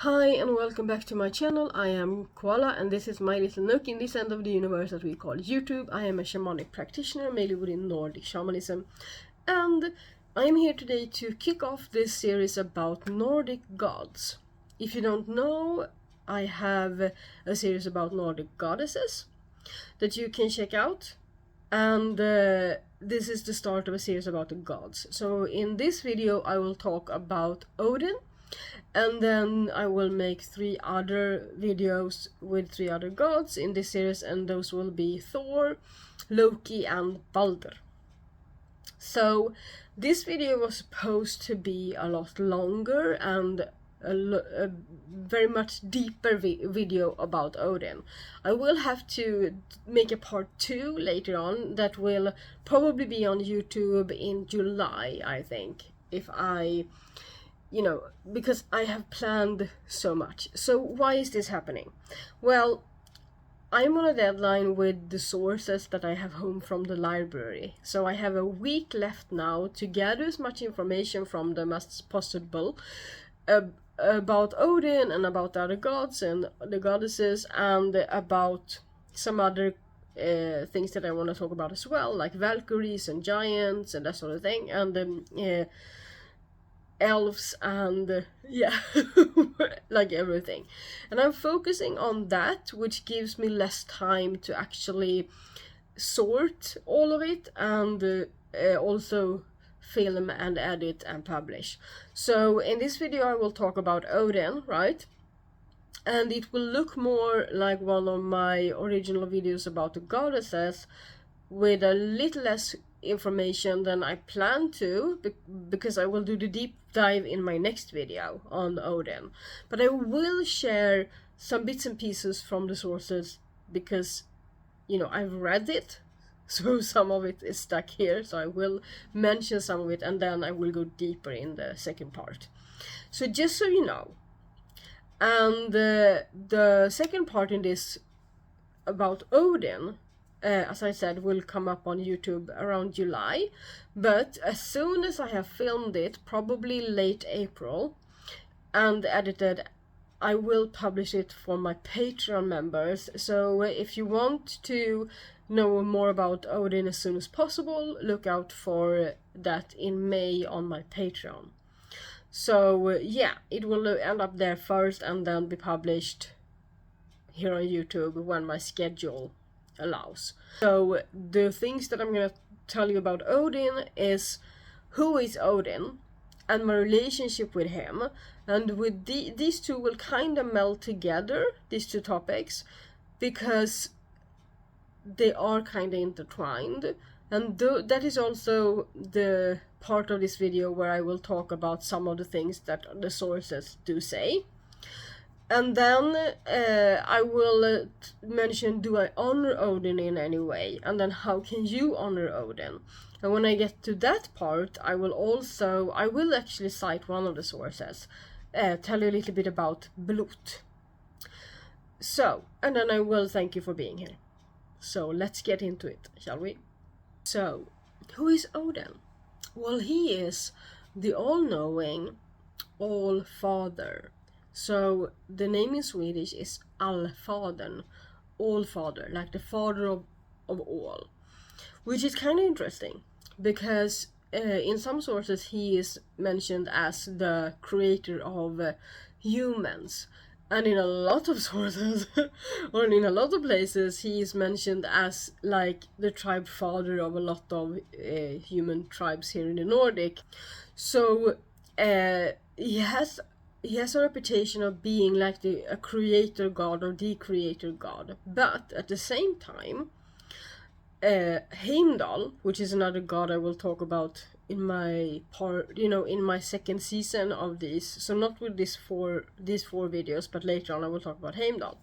Hi and welcome back to my channel. I am Koala and this is my little nook in this end of the universe that we call YouTube. I am a shamanic practitioner, mainly within Nordic shamanism, and I am here today to kick off this series about Nordic gods. If you don't know, I have a series about Nordic goddesses that you can check out, and this is the start of a series about the gods. So in this video I will talk about Odin, and then I will make 3 other videos with 3 other gods in this series, and those will be Thor, Loki and Balder. So this video was supposed to be a lot longer and a very much deeper video about Odin. I will have to make a part 2 later on that will probably be on YouTube in July, I think, if I because I have planned so much. So why is this happening? Well, I'm on a deadline with the sources that I have home from the library. So I have a week left now to gather as much information from them as possible about Odin and about the other gods and the goddesses, and about some other things that I want to talk about as well, like Valkyries and giants and that sort of thing, and elves and like everything. And I'm focusing on that, which gives me less time to actually sort all of it and also film and edit and publish. So in this video I will talk about Odin, right? And it will look more like one of my original videos about the goddesses, with a little less information than I plan to, because I will do the deep dive in my next video on Odin. But I will share some bits and pieces from the sources because, I've read it, so some of it is stuck here, so I will mention some of it and then I will go deeper in the second part. So just so you know, and the second part in this about Odin, as I said, will come up on YouTube around July, but as soon as I have filmed it, probably late April, and edited, I will publish it for my Patreon members. So if you want to know more about Odin as soon as possible, look out for that in May on my Patreon. So yeah, it will end up there first and then be published here on YouTube when my schedule allows. So the things that I'm gonna tell you about Odin is who is Odin and my relationship with him, and with these two will kind of meld together, these two topics, because they are kind of intertwined. And that is also the part of this video where I will talk about some of the things that the sources do say. And then I will mention, do I honor Odin in any way? And then how can you honor Odin? And when I get to that part, I will actually cite one of the sources, tell you a little bit about Blot. So, and then I will thank you for being here. So let's get into it, shall we? So, who is Odin? Well, he is the all-knowing All-Father. So the name in Swedish is Allfadern, All-Father, like the father of all, which is kind of interesting because in some sources he is mentioned as the creator of humans, and in a lot of sources or in a lot of places he is mentioned as like the tribe father of a lot of human tribes here in the Nordic. So he has a reputation of being like a creator god or the creator god, but at the same time, Heimdall, which is another god I will talk about in my in my second season of these, so not with these four videos, but later on I will talk about Heimdall.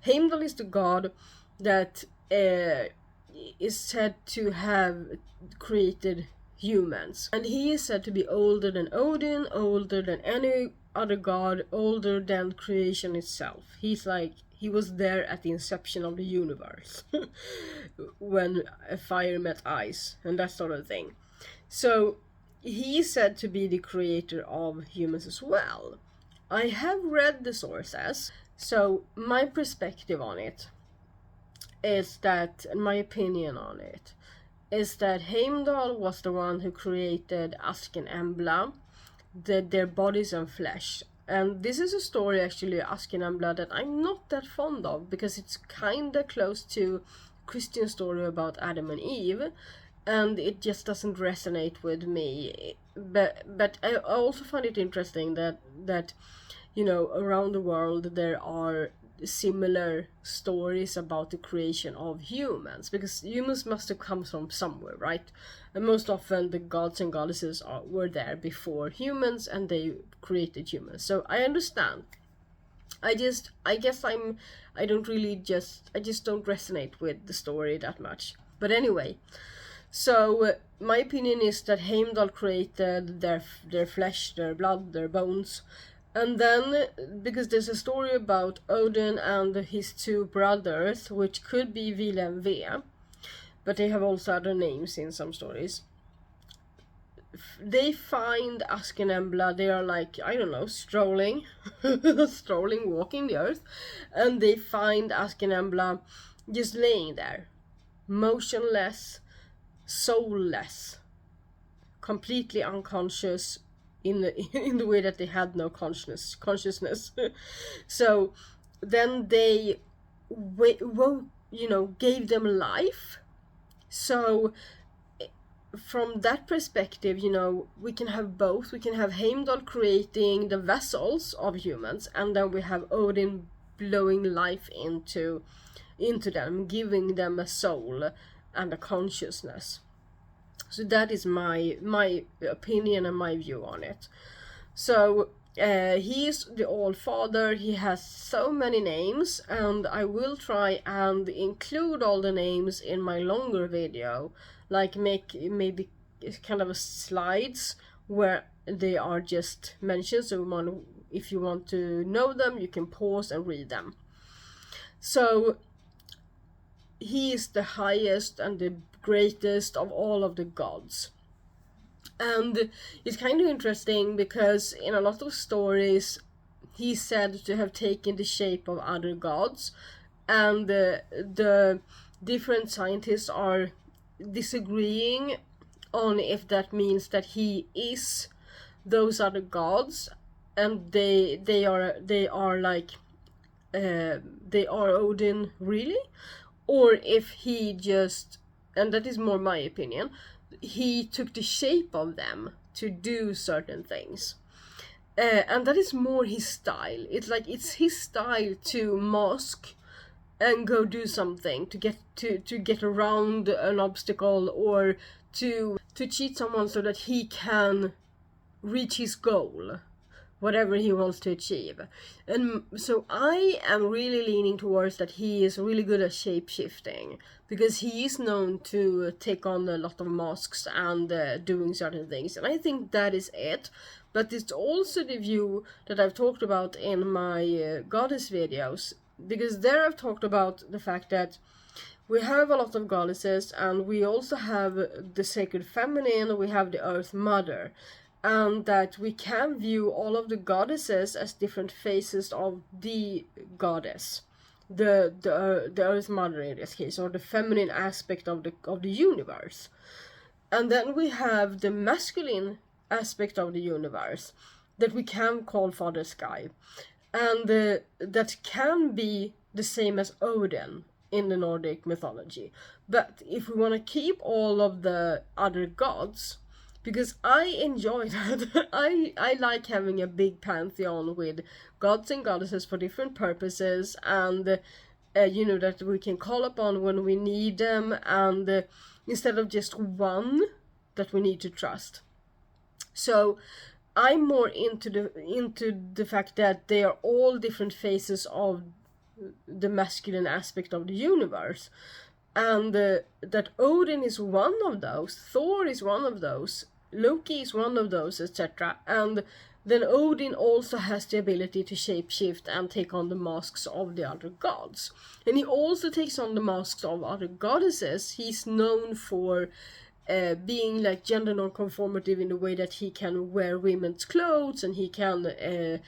Heimdall is the god that is said to have created humans, and he is said to be older than Odin, older than any other god, older than creation itself. He was there at the inception of the universe when fire met ice and that sort of thing. So he is said to be the creator of humans as well. I have read the sources, so my perspective on it is that, and my opinion on it, is that Heimdall was the one who created Ask and Embla, their bodies and flesh. And this is a story, actually, Ask and Embla, that I'm not that fond of, because it's kinda close to Christian story about Adam and Eve, and it just doesn't resonate with me. But I also find it interesting that you know, around the world there are similar stories about the creation of humans, because humans must have come from somewhere, right? And most often the gods and goddesses were there before humans, and they created humans. So I understand. I just don't resonate with the story that much. But anyway, so my opinion is that Heimdall created their flesh, their blood, their bones. And then, because there's a story about Odin and his two brothers, which could be Vila and Ve, but they have also other names in some stories. They find Ask and Embla, they are like, I don't know, strolling, walking the earth, and they find Ask and Embla just laying there, motionless, soulless, completely unconscious, in the way that they had no consciousness. So then they gave them life. So from that perspective, you know, we can have both. We can have Heimdall creating the vessels of humans, and then we have Odin blowing life into them, giving them a soul and a consciousness. So that is my opinion and my view on it. So he is the All-Father. He has so many names, and I will try and include all the names in my longer video, like make maybe kind of a slides where they are just mentioned. So if you want to know them, you can pause and read them. So he is the highest and the greatest of all of the gods. And it's kind of interesting because in a lot of stories he's said to have taken the shape of other gods, and the different scientists are disagreeing on if that means that he is those other gods, and they are Odin really, or if he just, and that is more my opinion, he took the shape of them to do certain things. And that is more his style. It's his style to mask and go do something, to get around an obstacle, or to cheat someone so that he can reach his goal, whatever he wants to achieve. And so I am really leaning towards that he is really good at shape-shifting, because he is known to take on a lot of masks and doing certain things, and I think that is it. But it's also the view that I've talked about in my goddess videos, because there I've talked about the fact that we have a lot of goddesses, and we also have the sacred feminine, we have the earth mother, and that we can view all of the goddesses as different phases of the goddess, the earth mother in this case, or the feminine aspect of the universe. And then we have the masculine aspect of the universe that we can call Father Sky, and that can be the same as Odin in the Nordic mythology. But if we want to keep all of the other gods, because I enjoy that. I like having a big pantheon with gods and goddesses for different purposes, and that we can call upon when we need them, and instead of just one that we need to trust. So I'm more into the fact that they are all different phases of the masculine aspect of the universe, and that Odin is one of those, Thor is one of those, Loki is one of those, etc. And then Odin also has the ability to shapeshift and take on the masks of the other gods. And he also takes on the masks of other goddesses. He's known for being like gender non-conformative in the way that he can wear women's clothes, and he can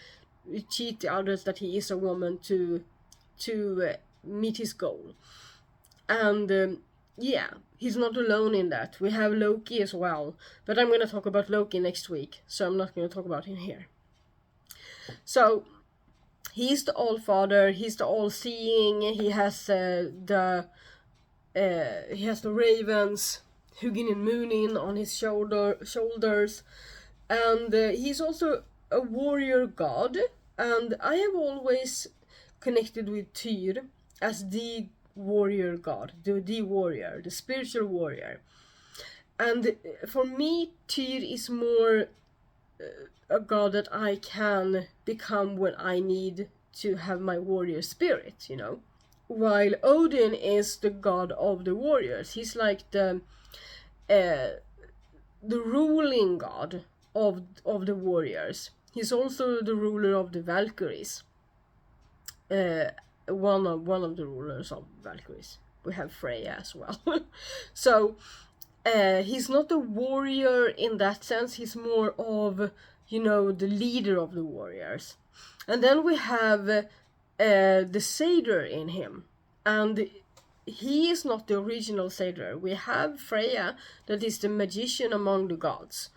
cheat the others that he is a woman to meet his goal. And yeah, he's not alone in that. We have Loki as well, but I'm going to talk about Loki next week, so I'm not going to talk about him here. So he's the All-Father, he's the All-Seeing, he has the ravens, Hugin and Munin on his shoulders, and he's also a warrior god, and I have always connected with Tyr as the warrior god, the warrior, the spiritual warrior. And for me, Tyr is more a god that I can become when I need to have my warrior spirit, you know. While Odin is the god of the warriors. He's like the ruling god of the warriors. He's also the ruler of the Valkyries. One of the rulers of Valkyries. We have Freya as well. So he's not a warrior in that sense. He's more of, you know, the leader of the warriors. And then we have the Seidrer in him, and he is not the original Seidrer. We have Freya, that is the magician among the gods,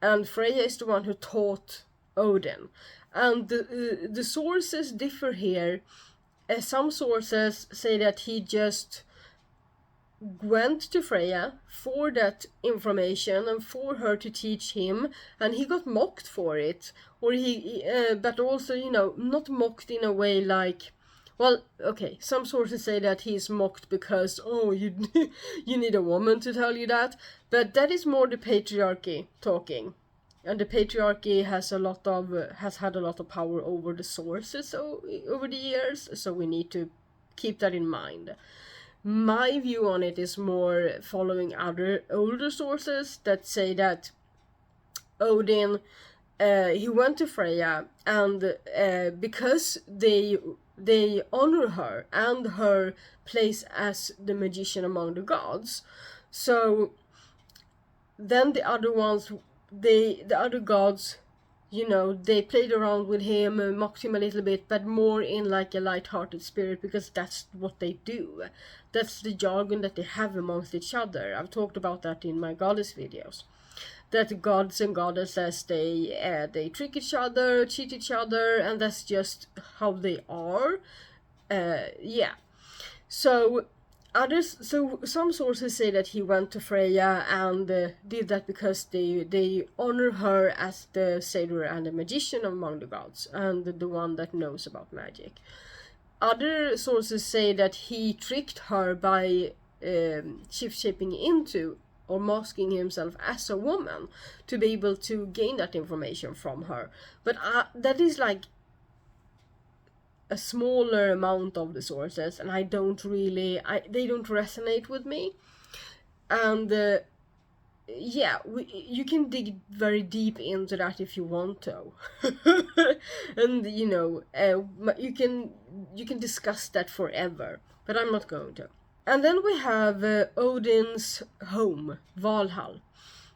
and Freya is the one who taught Odin. And the sources differ here. Some sources say that he just went to Freya for that information and for her to teach him, and he got mocked for it, or but also, you know, not mocked in a way like, well, okay, some sources say that he's mocked because, oh, you need a woman to tell you that, but that is more the patriarchy talking, and the patriarchy has had a lot of power over the sources over the years, so we need to keep that in mind. My view on it is more following other older sources that say that Odin, he went to Freya, and because they honor her and her place as the magician among the gods, so then the other gods, you know, they played around with him, mocked him a little bit, but more in like a light-hearted spirit, because that's what they do. That's the jargon that they have amongst each other. I've talked about that in my goddess videos. That gods and goddesses, they trick each other, cheat each other, and that's just how they are. Yeah. So some sources say that he went to Freya and did that because they honor her as the Seidrer and the magician among the gods, and the one that knows about magic. Other sources say that he tricked her by shift-shaping into or masking himself as a woman to be able to gain that information from her. But that is like a smaller amount of the sources, and they don't resonate with me. And yeah, you can dig very deep into that if you want to. And you know, you can discuss that forever, but I'm not going to. And then we have Odin's home, Valhall.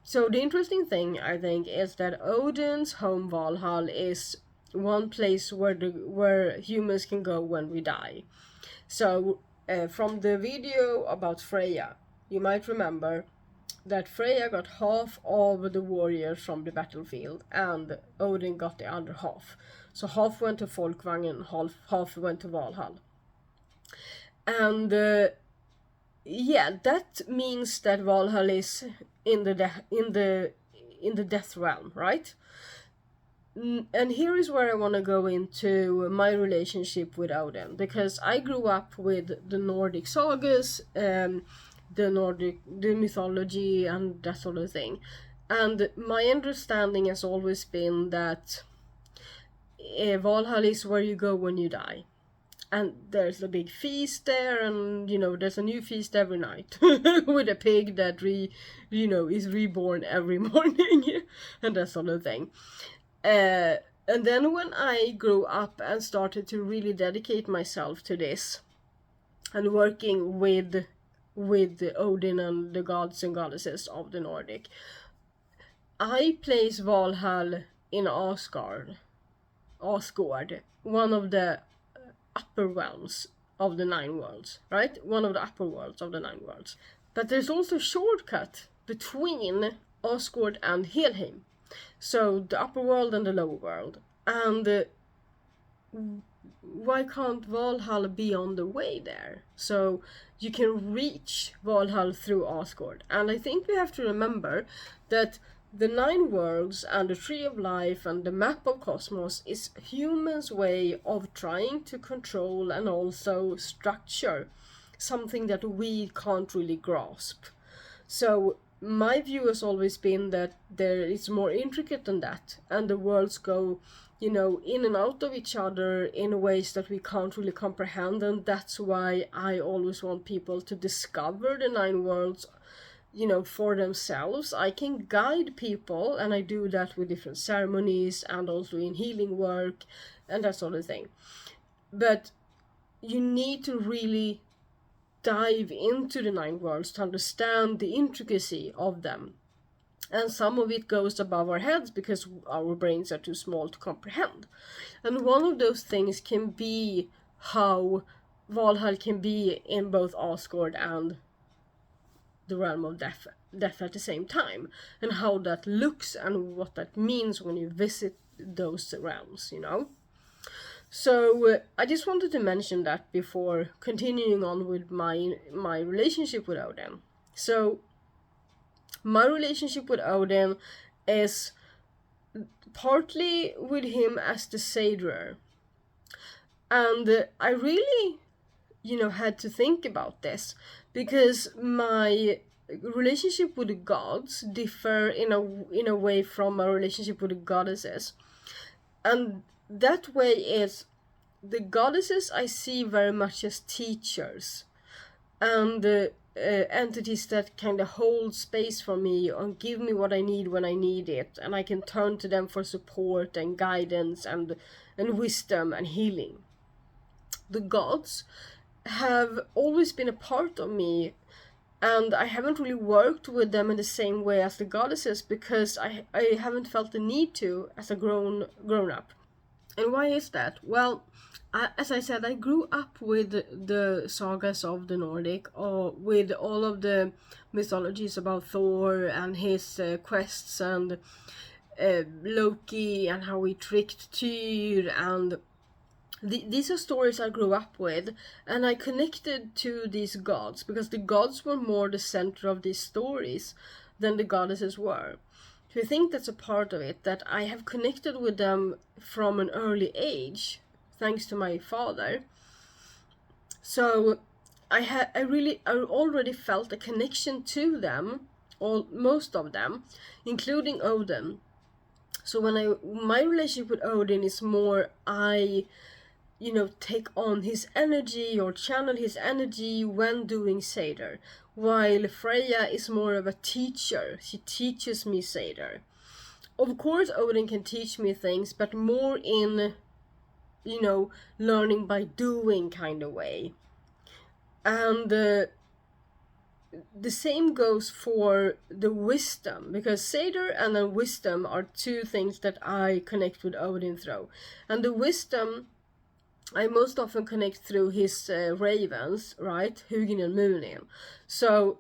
So the interesting thing, I think, is that Odin's home, Valhall, is one place where humans can go when we die. So from the video about Freya, you might remember that Freya got half of the warriors from the battlefield, and Odin got the other half. So half went to Folkvangen, half went to Valhall. And yeah, that means that Valhall is in the death realm, right? And here is where I want to go into my relationship with Odin, because I grew up with the Nordic sagas, the mythology, and that sort of thing. And my understanding has always been that Valhall is where you go when you die. And there's a big feast there, and, you know, there's a new feast every night with a pig that is reborn every morning and that sort of thing. And then when I grew up and started to really dedicate myself to this and working with Odin and the gods and goddesses of the Nordic, I place Valhall in Asgard. Asgård, one of the upper realms of the 9 worlds, right? One of the upper worlds of the 9 worlds. But there's also a shortcut between Asgård and Helheim. So the upper world and the lower world. And why can't Valhall be on the way there? So you can reach Valhall through Asgård. And I think we have to remember that the 9 worlds and the tree of life and the map of cosmos is humans' way of trying to control and also structure something that we can't really grasp. So my view has always been that it's more intricate than that, and the worlds go, in and out of each other in ways that we can't really comprehend, and that's why I always want people to discover the 9 worlds, for themselves. I can guide people, and I do that with different ceremonies and also in healing work and that sort of thing. But you need to really dive into the 9 worlds to understand the intricacy of them. And some of it goes above our heads because our brains are too small to comprehend. And one of those things can be how Valhall can be in both Asgård and the realm of death at the same time, and how that looks and what that means when you visit those realms, So I just wanted to mention that before continuing on with my relationship with Odin. So my relationship with Odin is partly with him as the Seidrer. And I really, had to think about this, because my relationship with the gods differ in a way from my relationship with the goddesses. And that way is the goddesses I see very much as teachers and entities that kind of hold space for me and give me what I need when I need it, and I can turn to them for support and guidance and wisdom and healing. The gods have always been a part of me, and I haven't really worked with them in the same way as the goddesses because I haven't felt the need to as a grown up. And why is that? Well, as I said, I grew up with the sagas of the Nordic, or with all of the mythologies about Thor and his quests, and Loki and how he tricked Tyr, and these are stories I grew up with, and I connected to these gods because the gods were more the center of these stories than the goddesses were. So I think that's a part of it, that I have connected with them from an early age, thanks to my father. So I already felt a connection to them, most of them, including Odin. So my relationship with Odin is more I take on his energy or channel his energy when doing Seidrer. While Freya is more of a teacher. She teaches me Seidrer. Of course Odin can teach me things, but more in, learning by doing kind of way. And the same goes for the wisdom, because Seidrer and then wisdom are two things that I connect with Odin through. And the wisdom I most often connect through his ravens, right? Hugin and Munin. So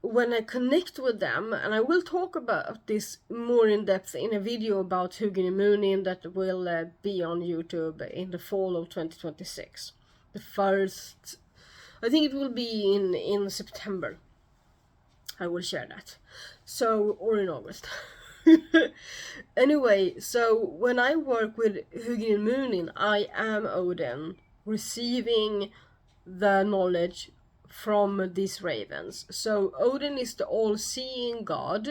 when I connect with them, and I will talk about this more in depth in a video about Hugin and Munin that will be on YouTube in the fall of 2026. I think it will be in September. I will share that. So, or in August. Anyway, so when I work with Hugin and Munin, I am Odin, receiving the knowledge from these ravens. So Odin is the all-seeing god.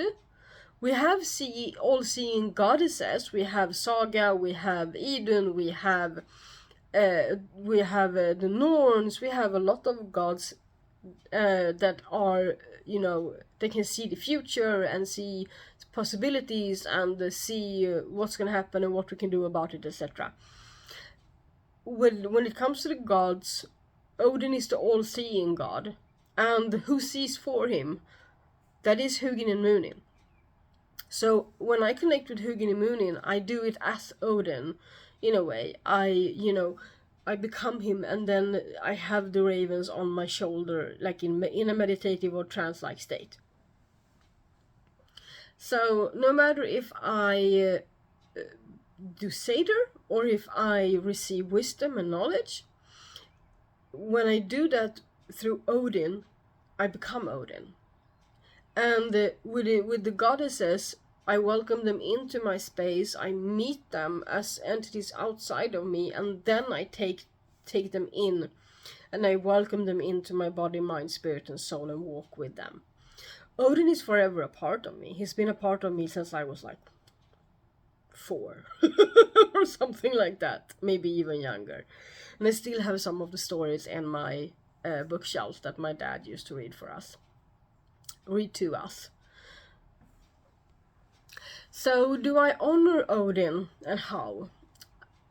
We have all-seeing goddesses. We have Saga, we have Idun, we have the Norns. We have a lot of gods that are, they can see the future and see possibilities and see what's going to happen and what we can do about it, etc. When it comes to the gods, Odin is the all-seeing god, and who sees for him? That is Hugin and Munin. So when I connect with Hugin and Munin, I do it as Odin, in a way. I become him, and then I have the ravens on my shoulder, like in a meditative or trance-like state. So no matter if I do Seidrer or if I receive wisdom and knowledge, when I do that through Odin, I become Odin. And with the goddesses, I welcome them into my space, I meet them as entities outside of me, and then I take them in, and I welcome them into my body, mind, spirit, and soul, and walk with them. Odin is forever a part of me. He's been a part of me since I was like 4 or something like that, maybe even younger. And I still have some of the stories in my bookshelf that my dad used to read to us. So do I honor Odin, and how?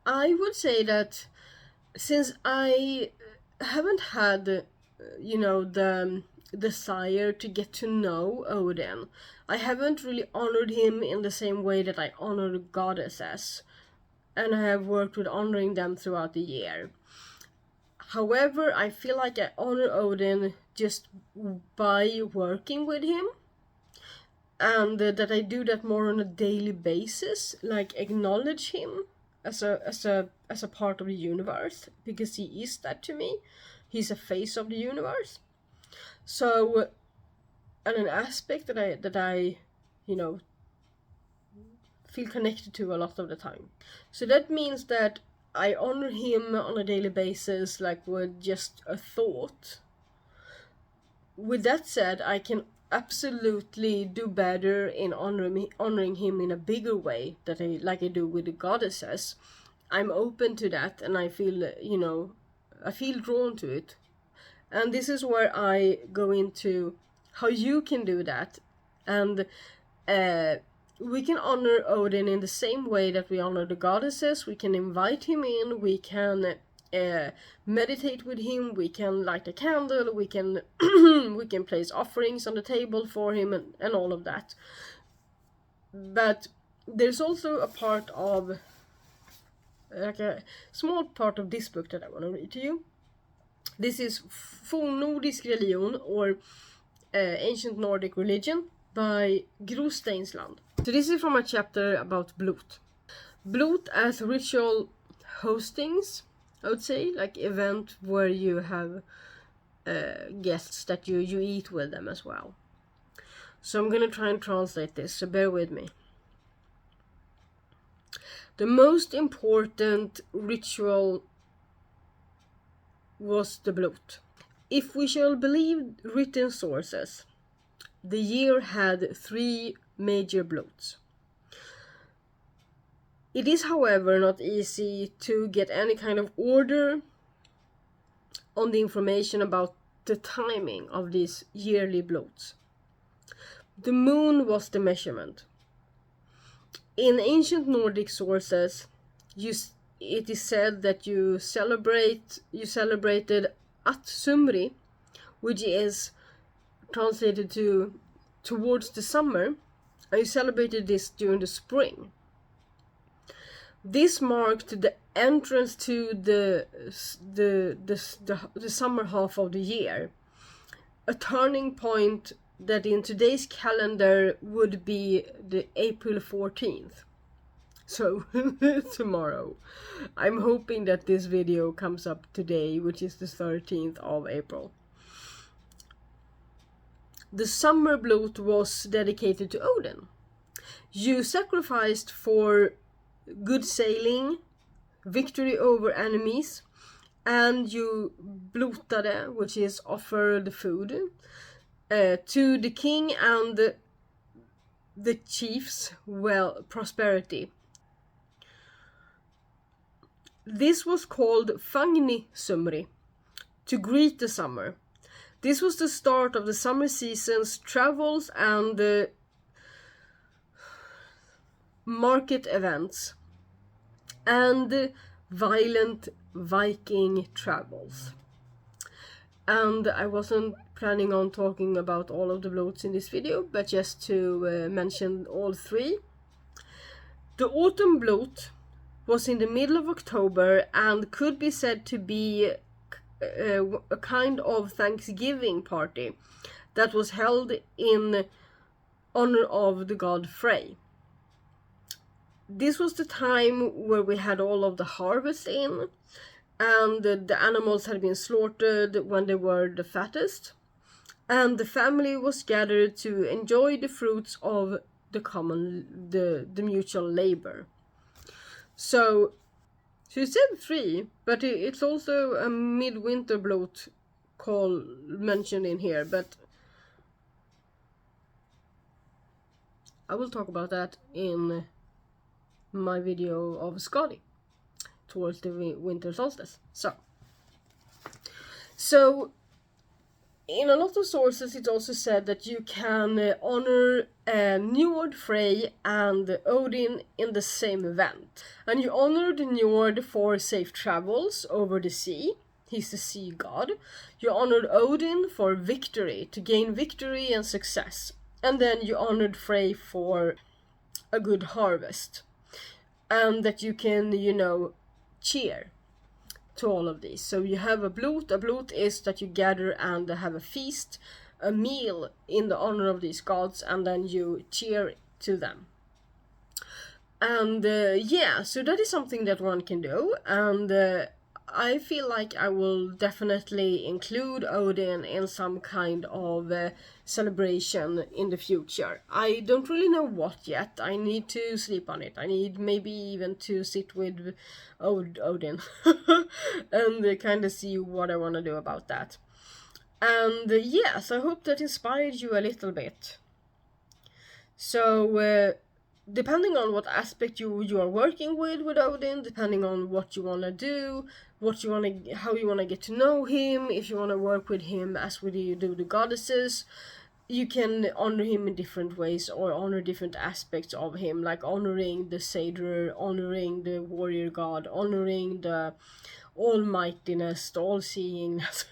I would say that since I haven't had the desire to get to know Odin, I haven't really honored him in the same way that I honor the goddesses, and I have worked with honoring them throughout the year. However, I feel like I honor Odin just by working with him, and that I do that more on a daily basis, like acknowledge him as a part of the universe, because he is that to me. He's a face of the universe. So, and an aspect that I feel connected to a lot of the time. So that means that I honor him on a daily basis, like with just a thought. With that said, I can absolutely do better in honoring him in a bigger way, like I do with the goddesses. I'm open to that, and I feel drawn to it. And this is where I go into how you can do that. And we can honor Odin in the same way that we honor the goddesses. We can invite him in, we can meditate with him, we can light a candle, we can we can place offerings on the table for him, and all of that. But there's also a part of, like a small part of this book that I want to read to you. This is Fornnordisk religion, or ancient Nordic religion, by Gro Steinsland. So this is from a chapter about Blot. Blot as ritual hostings, I would say, like event where you have guests that you eat with them as well. So I'm gonna try and translate this, so bear with me. The most important ritual was the Blot. If we shall believe written sources, the year had 3 major Blots. It is, however, not easy to get any kind of order on the information about the timing of these yearly Blots. The moon was the measurement. In ancient Nordic sources, it is said that you celebrated at Sumri, which is translated to towards the summer, and you celebrated this during the spring. This marked the entrance to the summer half of the year, a turning point that in today's calendar would be the April 14th. So, tomorrow. I'm hoping that this video comes up today, which is the 13th of April. The summer Blot was dedicated to Odin. You sacrificed for good sailing, victory over enemies, and you blotade, which is offered food, to the king and the chiefs, prosperity. This was called Fagni Sumri, to greet the summer. This was the start of the summer season's travels and market events and violent Viking travels. And I wasn't planning on talking about all of the Blots in this video, but just to mention all 3. The autumn Blot was in the middle of October and could be said to be a kind of Thanksgiving party that was held in honor of the god Frey. This was the time where we had all of the harvest in, and the animals had been slaughtered when they were the fattest, and the family was gathered to enjoy the fruits of the mutual labor. So she said 3, but it's also a midwinter blot call mentioned in here, but I will talk about that in my video of Skadi towards the winter solstice. So in a lot of sources it's also said that you can honor Njord, Frey and Odin in the same event. And you honored Njord for safe travels over the sea. He's the sea god. You honored Odin for victory, to gain victory and success. And then you honored Frey for a good harvest. And that you can, cheer to all of these. So you have a blot. A blot is that you gather and have a feast, a meal in the honor of these gods, and then you cheer to them. And so that is something that one can do, and I feel like I will definitely include Odin in some kind of celebration in the future. I don't really know what yet. I need to sleep on it. I need maybe even to sit with Odin and kind of see what I want to do about that. And yes, I hope that inspired you a little bit. So depending on what aspect you are working with Odin, depending on what you want to do, how you want to get to know him, if you want to work with him as we do the goddesses, you can honor him in different ways or honor different aspects of him, like honoring the Seidrer, honoring the warrior god, honoring the Allmightiness, the all-seeingness.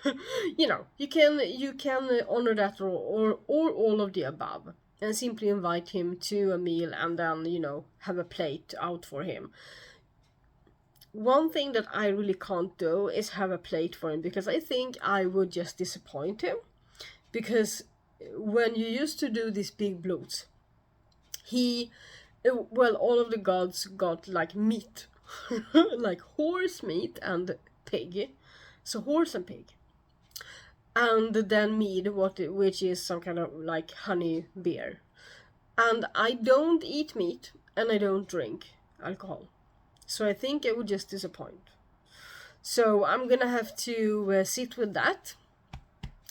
You can honor that or all of the above. And simply invite him to a meal and then, have a plate out for him. One thing that I really can't do is have a plate for him, because I think I would just disappoint him. Because when you used to do these big bloats, all of the gods got like meat. Like horse meat and pig. So horse and pig. And then mead, which is some kind of like honey beer. And I don't eat meat and I don't drink alcohol. So I think I would just disappoint. So I'm gonna have to sit with that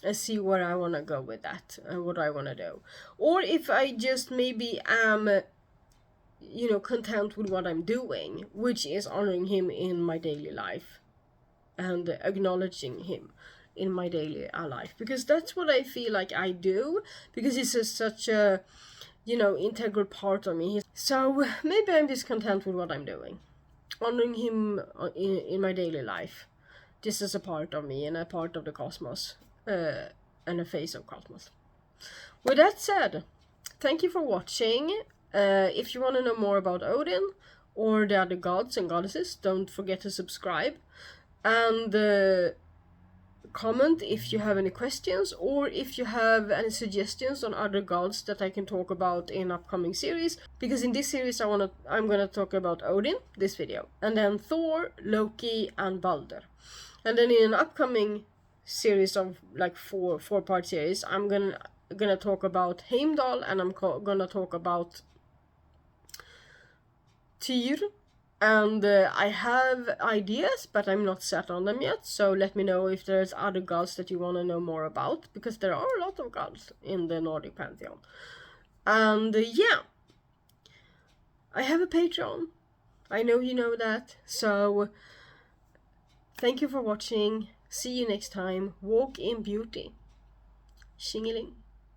and see where I want to go with that and what I want to do. Or if I just maybe am, content with what I'm doing, which is honoring him in my daily life and acknowledging him in my daily life, because that's what I feel like I do, because he's such a integral part of me. So maybe I'm just content with what I'm doing, honoring him in my daily life, just as a part of me and a part of the cosmos, and a face of cosmos. With that said, thank you for watching. If you want to know more about Odin or the other gods and goddesses, don't forget to subscribe and comment if you have any questions, or if you have any suggestions on other gods that I can talk about in upcoming series, because in this series I'm gonna talk about Odin, this video, and then Thor, Loki and Balder. And then in an upcoming series of like four-part series, I'm gonna talk about Heimdall, and I'm gonna talk about Tyr. And I have ideas, but I'm not set on them yet, so let me know if there's other gods that you want to know more about, because there are a lot of gods in the Nordic pantheon. And I have a Patreon. I know you know that, so thank you for watching. See you next time. Walk in beauty. Shingeling.